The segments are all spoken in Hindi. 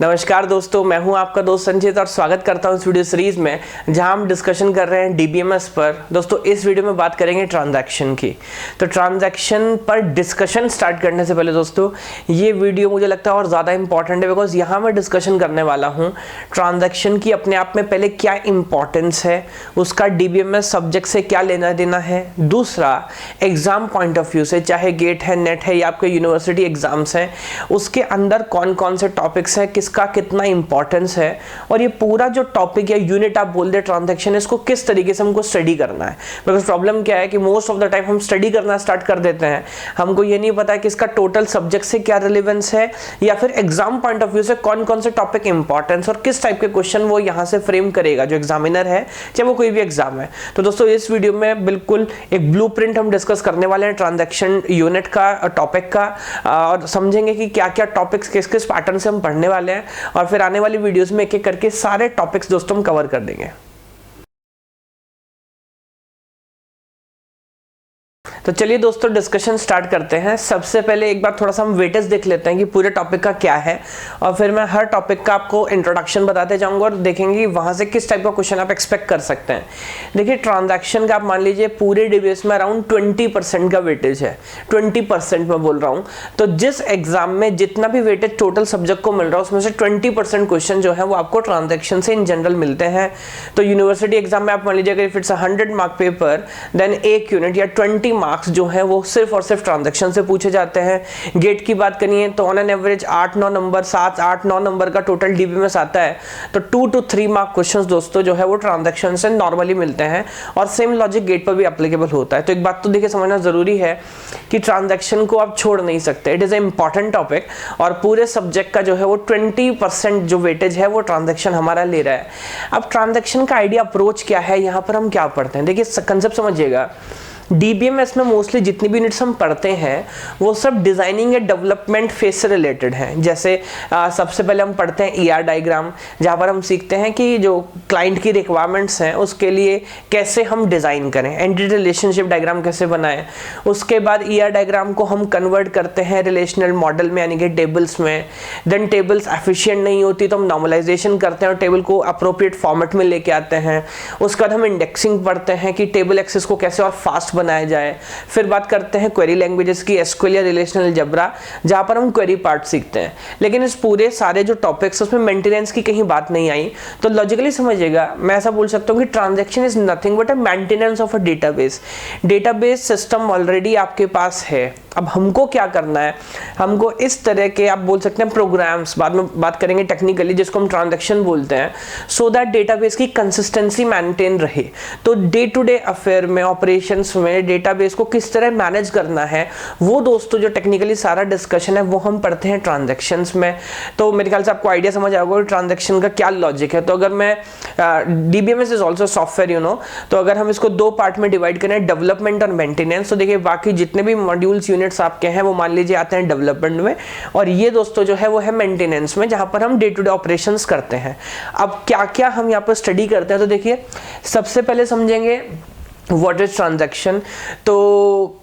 नमस्कार दोस्तों, मैं हूं आपका दोस्त संचित और स्वागत करता हूं इस वीडियो सीरीज में जहां हम डिस्कशन कर रहे हैं डीबीएमएस पर। दोस्तों इस वीडियो में बात करेंगे ट्रांजैक्शन की। तो ट्रांजैक्शन पर डिस्कशन स्टार्ट करने से पहले दोस्तों ये वीडियो मुझे लगता है और ज़्यादा इंपॉर्टेंट है, बिकॉज यहाँ मैं डिस्कशन करने वाला हूँ ट्रांजैक्शन की अपने आप में पहले क्या इंपॉर्टेंस है, उसका डीबीएमएस सब्जेक्ट से क्या लेना देना है, दूसरा एग्जाम पॉइंट ऑफ व्यू से, चाहे गेट है, नेट है या आपके यूनिवर्सिटी एग्जाम्स हैं, उसके अंदर कौन कौन से टॉपिक्स हैं, इसका कितना इंपॉर्टेंस है, और ये पूरा जो टॉपिक या यूनिट आप बोल दे ट्रांजैक्शन, इसको किस तरीके से हमको स्टडी करना है। बिकॉज प्रॉब्लम क्या है कि मोस्ट ऑफ द टाइम हम स्टडी करना स्टार्ट कर देते हैं, हमको ये नहीं पता है कि इसका टोटल सब्जेक्ट से क्या रिलेवेंस है या फिर एग्जाम पॉइंट ऑफ व्यू से कौन कौन से टॉपिक इंपॉर्टेंस और किस टाइप के क्वेश्चन वो यहाँ से फ्रेम करेगा जो एग्जामिनर है, चाहे वो कोई भी एग्जाम है। तो दोस्तों इस वीडियो में बिल्कुल एक ब्लूप्रिंट हम डिस्कस करने वाले हैं ट्रांजैक्शन यूनिट का, टॉपिक का, और समझेंगे कि क्या क्या टॉपिक्स किस किस पैटर्न से हम पढ़ने वाले हैं, और फिर आने वाली वीडियोस में एक एक करके सारे टॉपिक्स दोस्तों हम कवर कर देंगे। तो चलिए दोस्तों डिस्कशन स्टार्ट करते हैं। सबसे पहले एक बार थोड़ा सा हम वेटेज देख लेते हैं कि पूरे टॉपिक का क्या है, और फिर मैं हर टॉपिक का आपको इंट्रोडक्शन बताते जाऊंगा और देखेंगे वहां से किस टाइप का क्वेश्चन आप एक्सपेक्ट कर सकते हैं। देखिए ट्रांजैक्शन का आप मान लीजिए पूरे डीबीएमएस में अराउंड 20% का वेटेज है, 20% में बोल रहा हूँ। तो जिस एग्जाम में जितना भी वेटेज टोटल सब्जेक्ट को मिल रहा है उसमें से 20% क्वेश्चन जो है वो आपको ट्रांजैक्शन से इन जनरल मिलते हैं। तो यूनिवर्सिटी एग्जाम में आप मान लीजिए अगर if it's 100 mark paper, then एक यूनिट या 20 मार्क्स जो है वो सिर्फ और सिर्फ ट्रांजैक्शन से पूछे जाते हैं। गेट की बात करिए तो on an average 8-9 number, 7-8-9 number का टोटल डीबीएमएस आता है। तो 2 to 3 मार्क क्वेश्चंस दोस्तों जो है वो ट्रांजैक्शन से नॉर्मली मिलते हैं, और सेम लॉजिक गेट पर भी एप्लीकेबल होता है। तो एक बात तो देखिए समझना जरूरी है कि ट्रांजैक्शन को आप छोड़ नहीं सकते, it is a important topic, और पूरे सब्जेक्ट का जो है वो 20% जो वेटेज है वो ट्रांजैक्शन हमारा ले रहा है। अब ट्रांजैक्शन का आइडिया अप्रोच क्या है, यहाँ पर हम क्या पढ़ते हैं, देखिए कंसेप्ट समझिएगा। डीबीएमएस में मोस्टली जितनी भी यूनिट्स हम पढ़ते हैं वो सब डिजाइनिंग एंड डेवलपमेंट फेज से रिलेटेड हैं। जैसे सबसे पहले हम पढ़ते हैं ईआर डायग्राम, जहाँ पर हम सीखते हैं कि जो क्लाइंट की रिक्वायरमेंट्स हैं उसके लिए कैसे हम डिज़ाइन करें, एंटिटी रिलेशनशिप डायग्राम कैसे बनाएं। उसके बाद ईआर डायग्राम को हम कन्वर्ट करते हैं रिलेशनल मॉडल में, यानी कि टेबल्स में। देन टेबल्स एफिशिएंट नहीं होती तो हम नॉर्मलाइजेशन करते हैं और टेबल को अप्रोप्रिएट फॉर्मेट में लेके आते हैं। उसके बाद हम इंडेक्सिंग पढ़ते हैं कि टेबल एक्सेस को कैसे और फास्ट बनाया जाए। फिर बात करते हैं क्वेरी लैंग्वेजेस की, एसक्यूएल या रिलेशनल अलजेब्रा, जहां पर हम क्वेरी पार्ट सीखते हैं। लेकिन इस पूरे सारे जो टॉपिक्स उसमें मेंटेनेंस की कहीं बात नहीं आई। तो लॉजिकली समझिएगा, मैं ऐसा बोल सकता हूं कि transaction is nothing but a maintenance of a database. Database system already आपके पास है, अब हमको क्या करना है, हमको इस तरह के आप बोल सकते हैं प्रोग्राम्स, बाद में बात करेंगे टेक्निकली, जिसको हम ट्रांजैक्शन बोलते हैं, सो दैट डेटाबेस की कंसिस्टेंसी मेंटेन रहे। तो डे टू डे अफेयर में, ऑपरेशंस में डेटाबेस को किस तरह मैनेज करना है, वो दोस्तों जो टेक्निकली सारा डिस्कशन है वो हम पढ़ते हैं ट्रांजैक्शंस में। तो मेरे ख्याल से आपको आइडिया समझ आएगा ट्रांजैक्शन का क्या लॉजिक है। तो अगर मैं DBMS is also software you know, तो अगर हम इसको 2 पार्ट में डिवाइड करें, डेवलपमेंट और मेंटेनेंस, तो देखिए बाकी जितने भी मॉड्यूल्स यूनिट्स आपके हैं वो मान लीजिए आते हैं डेवलपमेंट में, और ये दोस्तों जो है वो है मेंटेनेंस में, जहां पर हम डे टू डे ऑपरेशंस करते हैं। अब क्या क्या हम यहाँ पर स्टडी करते हैं, तो देखिए सबसे पहले समझेंगे व्हाट इज ट्रांजैक्शन। तो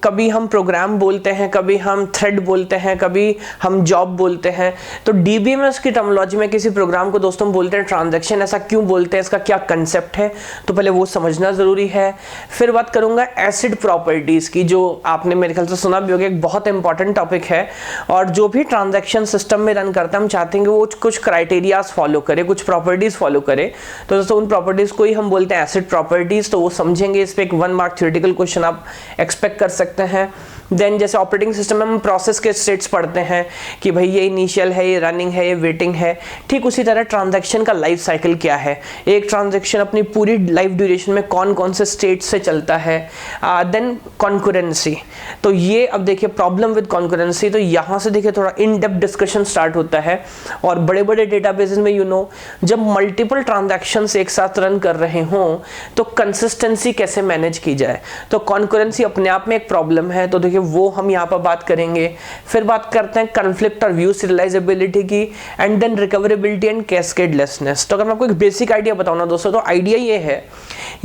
कभी हम प्रोग्राम बोलते हैं, कभी हम थ्रेड बोलते हैं, कभी हम जॉब बोलते हैं। तो डीबीएमएस की टर्मिनोलॉजी में किसी प्रोग्राम को दोस्तों हम बोलते हैं ट्रांजैक्शन। ऐसा क्यों बोलते हैं, इसका क्या कंसेप्ट है, तो पहले वो समझना जरूरी है। फिर बात करूंगा एसिड प्रॉपर्टीज की, जो आपने मेरे ख्याल से सुना भी होगा, एक बहुत इंपॉर्टेंट टॉपिक है। और जो भी ट्रांजैक्शन सिस्टम में रन करता है हम चाहते हैं कि वो कुछ क्राइटेरियाज फॉलो करे, कुछ प्रॉपर्टीज फॉलो करे। तो दोस्तों उन प्रॉपर्टीज को ही हम बोलते हैं एसिड प्रॉपर्टीज। तो वो समझेंगे, इस पे 1 मार्क थ्योरेटिकल क्वेश्चन आप एक्सपेक्ट कर सकते हैं। देन जैसे ऑपरेटिंग सिस्टम में हम प्रोसेस के स्टेट्स पढ़ते हैं कि भाई ये इनिशियल है, ये रनिंग है, ये वेटिंग है। ठीक उसी तरह ट्रांजैक्शन का लाइफ साइकिल क्या है, एक ट्रांजैक्शन अपनी पूरी लाइफ ड्यूरेशन में कौन कौन से स्टेट से चलता है। देन कॉन्करेंसी, तो ये अब देखिए प्रॉब्लम विद कॉन्करेंसी, तो यहाँ से देखिए थोड़ा इन डेप्थ डिस्कशन स्टार्ट होता है। और बड़े बड़े डेटाबेसेस में यू नो जब मल्टीपल ट्रांजैक्शंस एक साथ रन कर रहे हों तो कंसिस्टेंसी कैसे मैनेज की जाए। तो कॉन्करेंसी अपने आप में एक प्रॉब्लम है, तो देखिए वो हम यहाँ पर बात करेंगे। फिर बात करते हैं कन्फ्लिक्ट और व्यू सीरियलाइजेबिलिटी की, एंड देन रिकवरेबिलिटी एंड कैस्केडलेसनेस। तो अगर मैं आपको एक बेसिक आइडिया बताऊं ना दोस्तों, तो आइडिया ये है,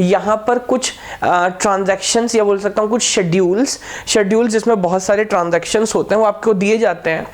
यहाँ पर कुछ ट्रांजैक्शंस या बोल सकता हूँ कुछ शेड्यूल्स जिसमें बहुत सारे ट्रांजैक्शंस होते हैं वो आपको दिए जाते हैं।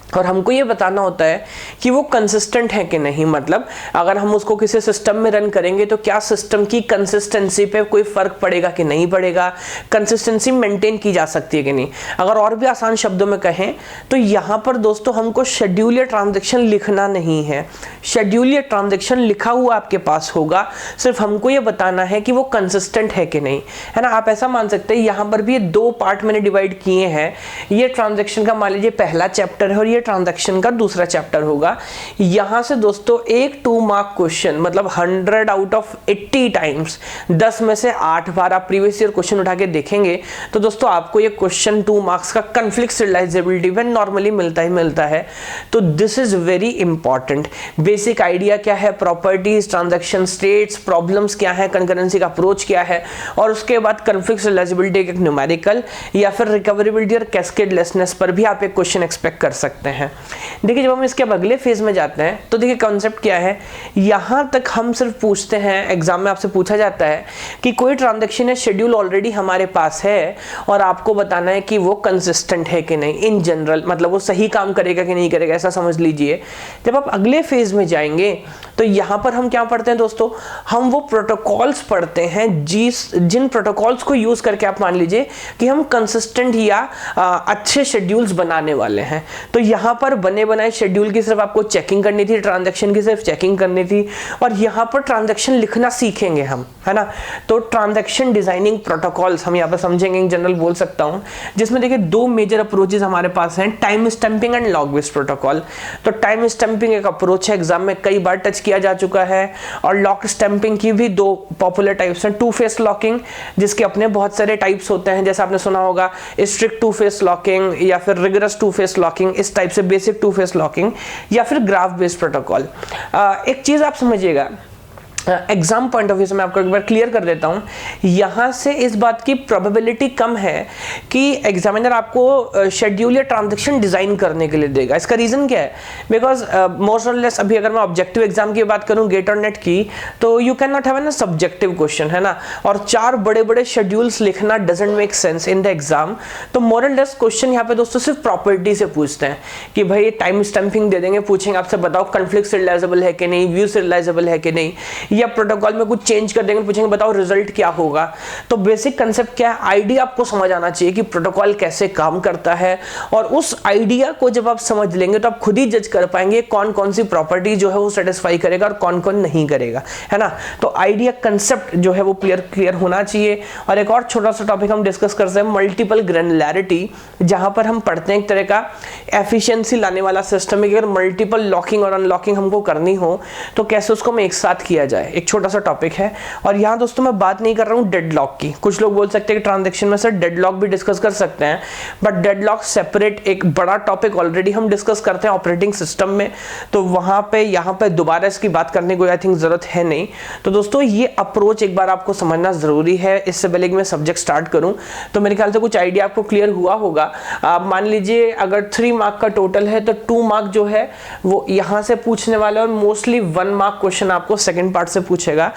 और हमको ये बताना होता है कि वो कंसिस्टेंट है कि नहीं, मतलब अगर हम उसको किसी सिस्टम में रन करेंगे तो क्या सिस्टम की कंसिस्टेंसी पे कोई फर्क पड़ेगा कि नहीं पड़ेगा, कंसिस्टेंसी मेंटेन की जा सकती है कि नहीं। अगर और भी आसान शब्दों में कहें तो यहाँ पर दोस्तों हमको शेड्यूल या ट्रांजैक्शन लिखना नहीं है। शेड्यूल या ट्रांजैक्शन लिखा हुआ आपके पास होगा, सिर्फ हमको ये बताना है कि वो कंसिस्टेंट है कि नहीं, है ना। आप ऐसा मान सकते हैं यहाँ पर भी ये 2 पार्ट मैंने डिवाइड किए हैं। ये ट्रांजैक्शन का मान लीजिए पहला चैप्टर है और ये ट्रांजैक्शन का दूसरा चैप्टर होगा। यहां से दोस्तों एक 2 मार्क क्वेश्चन, मतलब 100 आउट ऑफ 80 टाइम्स, 10 में से 8 बार आप प्रीवियस ईयर क्वेश्चन उठा के देखेंगे तो दोस्तों आपको ये क्वेश्चन 2 मार्क्स का कॉन्फ्लिक्ट रियलाइजेबिलिटी में नॉर्मली मिलता ही मिलता है। तो this is very important. Basic idea क्या है, प्रॉपर्टीज, ट्रांजैक्शन स्टेट्स, प्रॉब्लम्स क्या है, कंकरेंसी का अप्रोच क्या है, और उसके बाद कॉन्फ्लिक्ट रियलाइजेबिलिटी एक न्यूमेरिकल या फिर रिकवरेबिलिटी और कैस्केडलेसनेस पर भी आप एक क्वेश्चन एक्सपेक्ट कर सकते हैं। देखिए जब हम इसके अगले फेज में जाते हैं तो देखिए कॉन्सेप्ट क्या है। यहां तक हम सिर्फ पूछते हैं, एग्जाम में आपसे पूछा जाता है कि कोई ट्रांजैक्शन या शेड्यूल ऑलरेडी हमारे पास है और आपको बताना है कि वो कंसिस्टेंट है कि नहीं, इन जनरल, मतलब वो सही काम करेगा कि नहीं करेगा, ऐसा समझ लीजिए। जब आप अगले फेज में जाएंगे तो यहां पर हम क्या पढ़ते हैं दोस्तों, हम वो प्रोटोकॉल्स पढ़ते हैं जिन प्रोटोकॉल्स को यूज करके आप मान लीजिए कि हम कंसिस्टेंट या अच्छे शेड्यूल्स बनाने वाले हैं। तो यहाँ पर बने बनाए शेड्यूल की सिर्फ आपको चेकिंग करनी थी, ट्रांजैक्शन की सिर्फ चेकिंग करनी थी, और यहाँ पर ट्रांजैक्शन लिखना सीखेंगे हम, है ना। तो ट्रांजैक्शन डिजाइनिंग प्रोटोकॉल्स हम यहाँ पर समझेंगे, इन जनरल बोल सकता हूँ, जिसमें देखिए 2 मेजर अप्रोचेस हमारे पास हैं, time stamping and log based protocol. तो टाइम स्टैंपिंग एक अप्रोच है, एग्जाम में कई बार टच किया जा चुका है, और लॉक स्टैंपिंग की भी 2 पॉपुलर टाइप्स हैं। 2 फेस लॉकिंग, जिसके अपने बहुत सारे टाइप्स होते हैं, जैसे आपने सुना होगा स्ट्रिक्ट 2 फेस लॉकिंग या फिर रिगरस 2 फेस लॉकिंग, इस टाइप से बेसिक 2 फेस लॉकिंग या फिर ग्राफ बेस्ड प्रोटोकॉल। एक चीज आप समझिएगा, एग्जाम पॉइंट ऑफ व्यू से मैं आपको एक बार क्लियर कर देता हूं, यहां से इस बात की प्रोबेबिलिटी कम है कि एग्जामिनर आपको शेड्यूल या ट्रांजैक्शन डिजाइन करने के लिए देगा। इसका रीजन क्या है, बिकॉज मोस्ट और लेस अभी अगर मैं ऑब्जेक्टिव एग्जाम की बात करूं गेट और नेट की, तो you can not have an subjective question, है ना, और 4 बड़े बड़े शेड्यूल्स लिखना doesn't make sense in the exam. तो मोर और लेस क्वेश्चन यहाँ पे दोस्तों सिर्फ प्रॉपर्टी से पूछते हैं कि भाई टाइम स्टैंपिंग दे देंगे, पूछेंगे आपसे बताओ कॉन्फ्लिक्ट रियलाइजेबल है कि नहीं, व्यू रियलाइजेबल है कि नहीं, या प्रोटोकॉल में कुछ चेंज कर देंगे, पूछेंगे बताओ रिजल्ट क्या होगा। तो बेसिक कंसेप्ट क्या है, आइडिया आपको समझ आना चाहिए कि प्रोटोकॉल कैसे काम करता है, और उस आइडिया को जब आप समझ लेंगे तो आप खुद ही जज कर पाएंगे कौन कौन सी प्रॉपर्टी जो है वो सेटिस्फाई करेगा और कौन कौन नहीं करेगा, है ना। तो आइडिया कंसेप्ट जो है वो क्लियर होना चाहिए। और एक और छोटा सा टॉपिक हम डिस्कस करते हैं, मल्टीपल ग्रेनुलैरिटी, जहां पर हम पढ़ते हैं एक तरह का एफिशिएंसी लाने वाला सिस्टम है कि अगर मल्टीपल लॉकिंग और अनलॉकिंग हमको करनी हो तो कैसे उसको हम एक साथ किया जाए, एक छोटा सा टॉपिक है। और यहां दोस्तों मैं बात नहीं कर रहा हूं डेडलॉक की। कुछ लोग बोल सकते हैं कि ट्रांजैक्शन में सर डेडलॉक भी डिस्कस कर सकते हैं, बट डेडलॉक सेपरेट एक बड़ा टॉपिक ऑलरेडी हम डिस्कस करते हैं ऑपरेटिंग सिस्टम में, तो वहां पे यहां पे दोबारा इसकी बात करने को आई थिंक जरूरत है नहीं। तो दोस्तों ये अप्रोच एक बार आपको समझना जरूरी है। इससे पहले कि मैं सब्जेक्ट स्टार्ट करूं तो मेरे ख्याल से कुछ आइडिया आपको क्लियर हुआ होगा। मान लीजिए अगर 3 मार्क का टोटल है तो 2 मार्क जो है वो यहां से पूछने वाले, और मोस्टली 1 मार्क क्वेश्चन आपको सेकंड पार्ट से पूछेगा।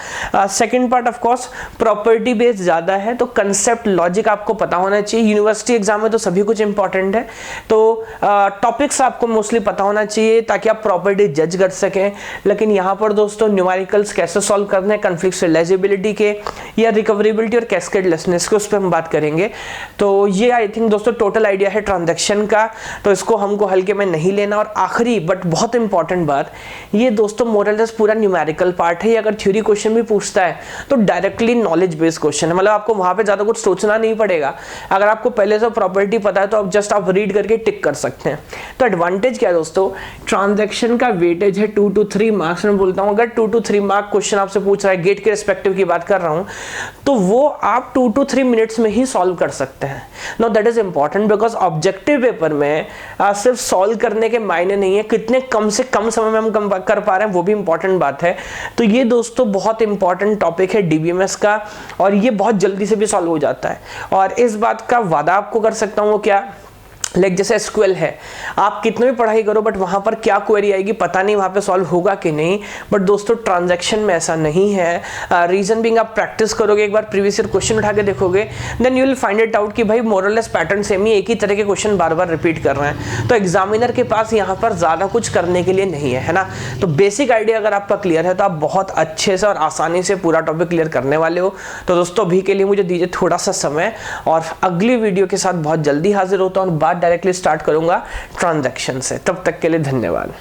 Second part of course property based ज्यादा है, तो कंसेप्ट लॉजिक आपको पता होना चाहिए। यूनिवर्सिटी एग्जाम में तो सभी कुछ इंपॉर्टेंट है, तो टॉपिक्स आपको मोस्टली पता होना चाहिए ताकि आप प्रॉपर्टी जज कर सकें। लेकिन यहाँ पर दोस्तों न्यूमेरिकल्स कैसे सॉल्व करने हैं, कॉन्फ्लिक्ट रियलाइजेबिलिटी के या रिकवरेबिलिटी और कैस्केडलेसनेस के, उस पर हम बात करेंगे। तो ये आई थिंक दोस्तों टोटल आइडिया है ट्रांजैक्शन का, तो इसको हमको हल्के में नहीं लेना। और आखिरी बट बहुत इंपॉर्टेंट बात, ये दोस्तों मोरलेस पूरा न्यूमेरिकल पार्ट है। अगर थ्योरी क्वेश्चन भी पूछता है तो डायरेक्टली नॉलेज बेस्ड क्वेश्चन है, मतलब आपको वहां पे ज्यादा कुछ सोचना नहीं पड़ेगा। अगर आपको पहले से प्रॉपर्टी पता है तो आप जस्ट आप रीड करके टिक कर सकते हैं। तो एडवांटेज क्या है दोस्तों, ट्रांजैक्शन का वेटेज है 2 to 3 मार्क्स। मैं बोलता हूं अगर 2 to 3 मार्क क्वेश्चन आपसे पूछ रहा है, गेट के रिस्पेक्टिव की बात कर रहा हूं, तो वो आप 2 to 3 मिनट्स में ही सॉल्व कर सकते हैं। Know that is important, because objective paper में सिर्फ सॉल्व करने के मायने नहीं है, कितने कम से कम समय में हम कर पा रहे हैं वो भी इंपॉर्टेंट बात है। तो ये दोस्तों बहुत इंपॉर्टेंट टॉपिक है DBMS का, और ये बहुत जल्दी से भी सॉल्व हो जाता है। और इस बात का वादा आपको कर सकता हूं वो क्या, लाइक जैसे एसक्यूएल है, आप कितनी भी पढ़ाई करो बट वहाँ पर क्या क्वेरी आएगी पता नहीं, वहाँ पे सॉल्व होगा कि नहीं। बट दोस्तों ट्रांजैक्शन में ऐसा नहीं है। रीजन बीइंग आप प्रैक्टिस करोगे, एक बार प्रीवियस ईयर क्वेश्चन उठा के देखोगे, then you will find it out कि भाई मोरलेस पैटर्न सेम ही, एक ही तरह के क्वेश्चन बार बार रिपीट कर रहे हैं। तो एग्जामिनर के पास यहाँ पर ज़्यादा कुछ करने के लिए नहीं है ना। तो बेसिक आइडिया अगर आपका क्लियर है तो आप बहुत अच्छे से और आसानी से पूरा टॉपिक क्लियर करने वाले हो। तो दोस्तों अभी के लिए मुझे दीजिए थोड़ा सा समय, और अगली वीडियो के साथ बहुत जल्दी हाजिर होता हूँ। बात डायरेक्टली स्टार्ट करूंगा ट्रांजैक्शन से। तब तक के लिए धन्यवाद।